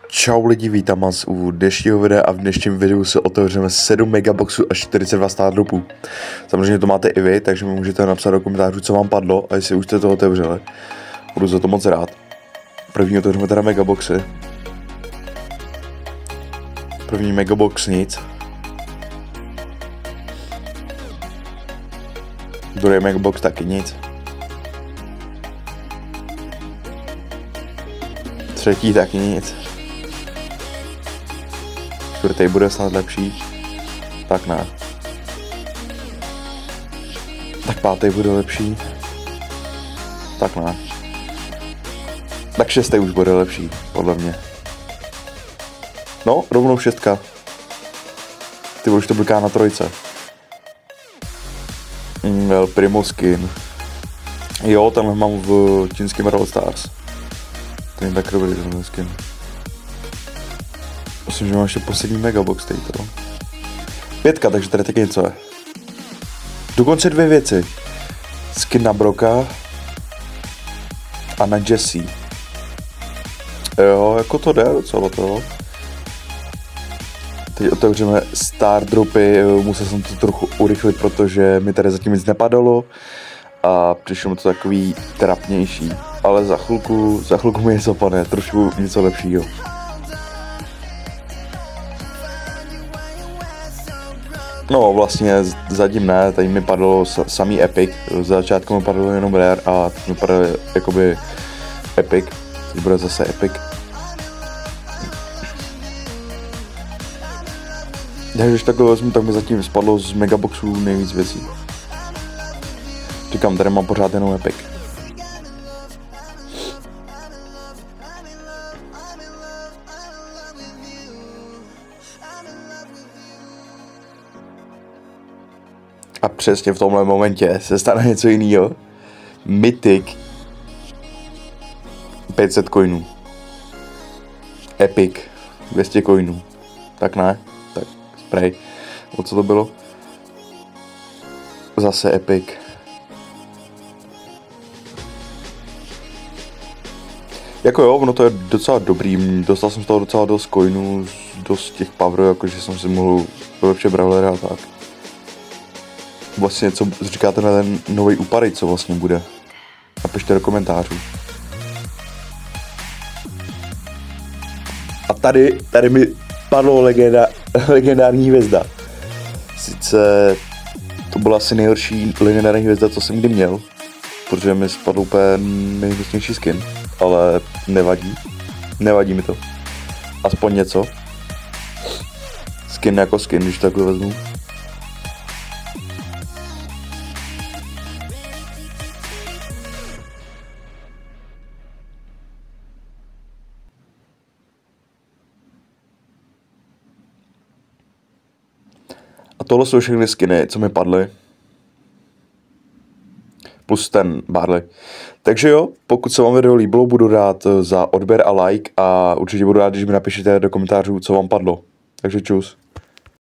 Čau lidi, vítám vás u dnešního videa a v dnešním videu se otevřeme 7 megaboxů a 42 stardropů. Samozřejmě to máte i vy, takže mi můžete napsat do komentářů, co vám padlo a jestli už jste to otevřeli. Budu za to moc rád. První otevřeme teda megaboxy. První megabox nic. Druhý megabox taky nic. Třetí taky nic. Čtvrtý bude snad lepší. Tak ne. Tak pátý bude lepší. Tak ne. Tak šestý už bude lepší, podle mě. No, rovnou šestka. Ty už to bliká na trojce. El Primo skin. Jo, tenhle mám v čínském Brawl Stars. Ten je tak dobrý tenhle skin. Myslím, že mám ještě poslední megabox tejto. 5, takže tady taky něco je. Dokonce 2 věci. Skin na Broka a na Jessie. Jo, jako to jde docela to. Teď otevřeme stardropy, musel jsem to trochu urychlit, protože mi tady zatím nic nepadalo a přišlo mi to takový trapnější, ale za chvilku mi něco padne, trošku něco lepšího. No vlastně zatím ne, tady mi padlo samý Epic, v začátku mi padlo jenom Rare a teď mi padlo jakoby Epic, teď bude zase Epic. Takže když takhle vezmu, tak mi zatím spadlo z megaboxů nejvíc věcí. Říkám, tady mám pořád jenom Epic. A přesně v tomhle momentě se stane něco jiného. Mythic 500 coinů. Epic 200 coinů. Tak ne? Tak spray. O co to bylo? Zase Epic. Jako jo, ono to je docela dobrý. Dostal jsem z toho docela dost coinů, dost těch powerů, jakože jsem si mohl vylepšit brawlera a tak. Vlastně, co říkáte na ten nový úpadej, co vlastně bude? Napište do komentářů. A tady mi padlo legendární hvězda. Sice to byla asi nejhorší legendární hvězda, co jsem kdy měl, protože mi spadl úplně nejhvězdnější skin, ale nevadí mi to. Aspoň něco. Skin jako skin, když takhle vezmu. A tohle jsou všechny skiny, co mi padly. Plus ten Barley. Takže jo, pokud se vám video líbilo, budu rád za odběr a like a určitě budu rád, když mi napíšete do komentářů, co vám padlo. Takže čus.